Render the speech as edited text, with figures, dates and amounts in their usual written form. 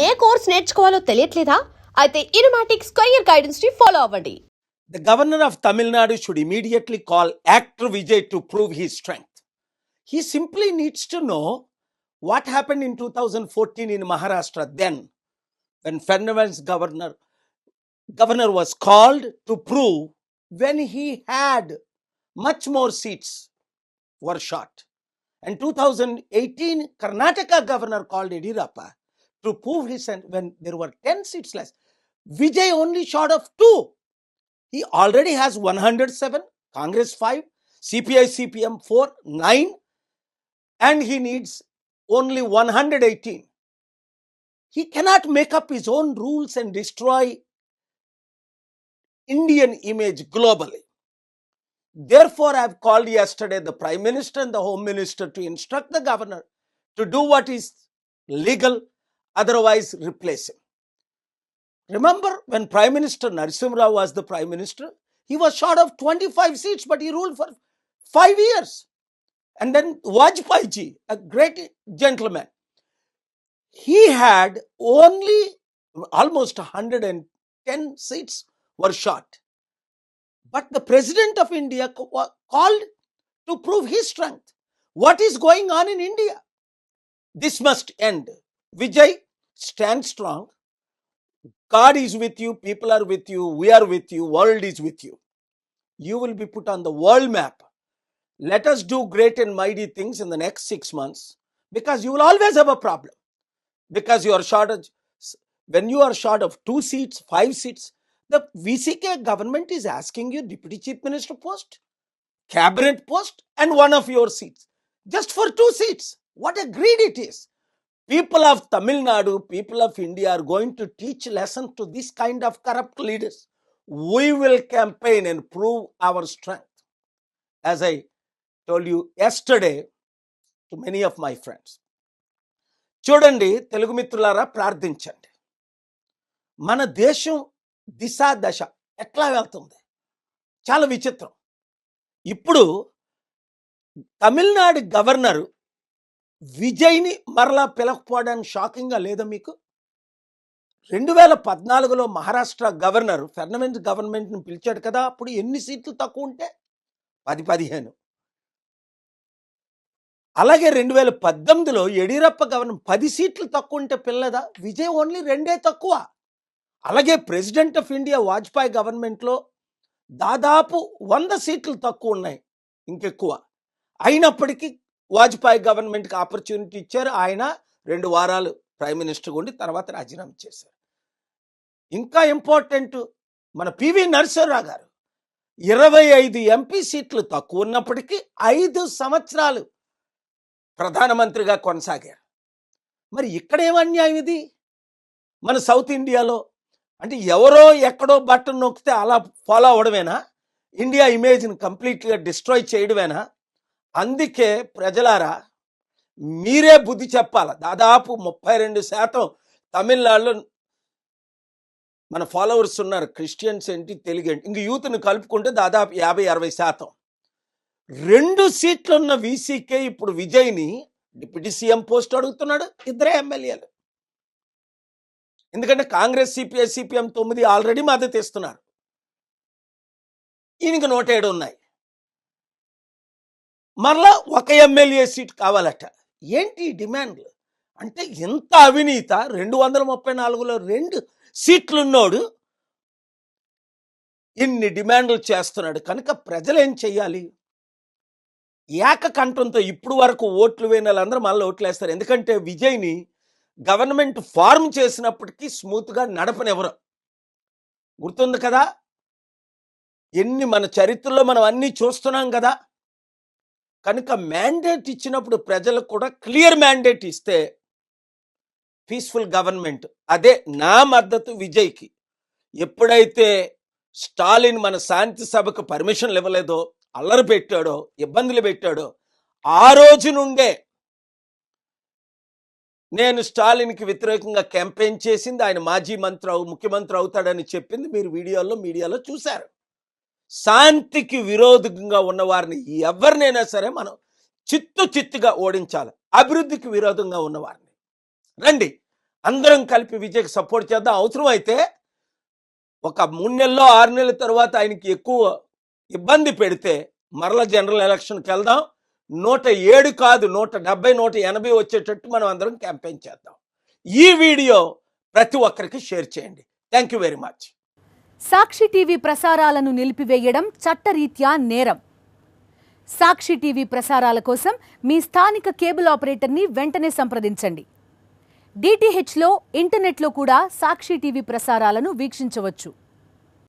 ఏ course నేర్చుకోవాలో తెలియట్లేదా? అయితే ఇనుమాటిక్ square guidance ని follow అవ్వండి. The governor of Tamil Nadu should immediately call actor Vijay to prove his strength. He simply needs to know what happened in 2014 in Maharashtra then, when Fernandez governor was called to prove when he had much more seats were shot. And 2018, Karnataka governor called Yediyurappa to prove his, when there were 10 seats less. Vijay only short of 2. He already has 107, Congress 5, CPI, CPM 4, 9, and he needs only 118. He cannot make up his own rules and destroy Indian image globally. Therefore, I have called yesterday the Prime Minister and the Home Minister to instruct the governor to do what is legal, otherwise replace him. Remember when Prime Minister Narasimha Rao was the Prime Minister, he was short of 25 seats, but he ruled for 5 years. And then Vajpayee ji, a great gentleman, he had only almost 110 seats were short. But the President of India called to prove his strength. What is going on in India? This must end. Vijay, stand strong. God is with you, people are with you, we are with you, world is with you. You will be put on the world map. Let us do great and mighty things in the next 6 months, because you will always have a problem. Because you are short of, when you are short of 2 seats, 5 seats, the VCK government is asking you Deputy Chief Minister post, cabinet post, and one of your seats, just for 2 seats. What a greed it is. People of Tamil Nadu, people of India are going to teach lesson to this kind of corrupt leaders. We will campaign and prove our strength. As I told you yesterday to many of my friends, చూడండి తెలుగు మిత్రులారా, ప్రార్థించండి. మన దేశం దిశ దశ ఎట్లా వెళ్తుంది చాలా విచిత్రం. ఇప్పుడు తమిళనాడు గవర్నరు విజయ్ని మరలా పిలకపోవడానికి షాకింగ్గా లేదా మీకు? 2014లో మహారాష్ట్ర గవర్నర్ ఫెర్నాండెస్ గవర్నమెంట్ని పిలిచాడు కదా, అప్పుడు ఎన్ని సీట్లు తక్కువ ఉంటే 10-15. అలాగే 2018లో యడియూరప్ప గవర్నర్ 10 సీట్లు తక్కువ ఉంటే పిల్లదా? విజయ్ ఓన్లీ 2 తక్కువ. అలాగే ప్రెసిడెంట్ ఆఫ్ ఇండియా వాజ్పేయి గవర్నమెంట్లో దాదాపు 100 సీట్లు తక్కువ ఉన్నాయి, ఇంకెక్కువ. అయినప్పటికీ వాజ్పేయి గవర్నమెంట్కి ఆపర్చునిటీ ఇచ్చారు. ఆయన 2 వారాలు ప్రైమ్ మినిస్టర్గా ఉండి తర్వాత రాజీనామా చేశారు. ఇంకా ఇంపార్టెంట్, మన పివి నరసింహారావు గారు 25 ఎంపీ సీట్లు తక్కువ ఉన్నప్పటికీ 5 సంవత్సరాలు ప్రధానమంత్రిగా కొనసాగారు. మరి ఇక్కడేం అన్యాయం ఇది? మన సౌత్ ఇండియాలో అంటే ఎవరో ఎక్కడో బటన్ నొక్కితే అలా ఫాలో అవడమేనా? ఇండియా ఇమేజ్ని కంప్లీట్గా డిస్ట్రాయ్ చేయడమేనా? అందుకే ప్రజలారా, మీరే బుద్ధి చెప్పాలి. దాదాపు 32% తమిళనాడులో మన ఫాలోవర్స్ ఉన్నారు. క్రిస్టియన్స్ ఏంటి, తెలుగు ఏంటి, ఇంక యూత్ని కలుపుకుంటే దాదాపు 50-60%. 2 సీట్లున్న వీసీకే ఇప్పుడు విజయ్ని డిప్యూటీ సీఎం పోస్ట్ అడుగుతున్నాడు. 2 ఎమ్మెల్యేలు. ఎందుకంటే కాంగ్రెస్, సిపిఐ, సిపిఎం 9 ఆల్రెడీ మద్దతు ఇస్తున్నారు. ఈయనకి 107 ఉన్నాయి. మరలా 1 ఎమ్మెల్యే సీట్ కావాలట. ఏంటి డిమాండ్లు? అంటే ఎంత అవినీత! 234లో 2 సీట్లున్నోడు ఇన్ని డిమాండ్లు చేస్తున్నాడు. కనుక ప్రజలు ఏం చెయ్యాలి? ఏకకంఠంతో ఇప్పుడు వరకు ఓట్లు వేయని వాళ్ళందరూ మళ్ళీ ఓట్లు వేస్తారు. ఎందుకంటే విజయ్ని గవర్నమెంట్ ఫార్మ్ చేసినప్పటికీ స్మూత్గా నడపనివ్వరు. గుర్తుంది కదా, ఎన్ని మన చరిత్రలో మనం అన్నీ చూస్తున్నాం కదా. కనుక మ్యాండేట్ ఇచ్చినప్పుడు ప్రజలకు కూడా క్లియర్ మ్యాండేట్ ఇస్తే పీస్ఫుల్ గవర్నమెంట్. అదే నా మద్దతు విజయ్కి. ఎప్పుడైతే స్టాలిన్ మన శాంతి సభకు పర్మిషన్లు ఇవ్వలేదో, అల్లరి పెట్టాడో, ఇబ్బందులు పెట్టాడో, ఆ రోజు నుండే నేను స్టాలిన్కి వ్యతిరేకంగా క్యాంపెయిన్ చేసింది. ఆయన మాజీ ముఖ్యమంత్రి అవుతాడని చెప్పింది మీరు మీడియాలో చూశారు. శాంతికి విరోధంగా ఉన్నవారిని ఎవరినైనా సరే మనం చిత్తుగా ఓడించాలి. అభివృద్ధికి విరోధంగా ఉన్నవారిని రండి అందరం కలిపి విజయ్కి సపోర్ట్ చేద్దాం. అవసరం అయితే ఒక 3 నెలల్లో 6 నెలల తర్వాత ఆయనకి ఎక్కువ ఇబ్బంది పెడితే మరలా జనరల్ ఎలక్షన్కి వెళ్దాం. 107 కాదు 170 180 వచ్చేటట్టు మనం అందరం క్యాంపెయిన్ చేద్దాం. ఈ వీడియో ప్రతి ఒక్కరికి షేర్ చేయండి. Thank you very much. Sakshi TV ప్రసారాలను నిలిపివేయడం చట్టరీత్యా నేరం. సాక్షి టీవీ ప్రసారాల కోసం మీ స్థానిక కేబుల్ ఆపరేటర్ని వెంటనే సంప్రదించండి. DTHలో ఇంటర్నెట్లో కూడా సాక్షి టీవీ ప్రసారాలను వీక్షించవచ్చు.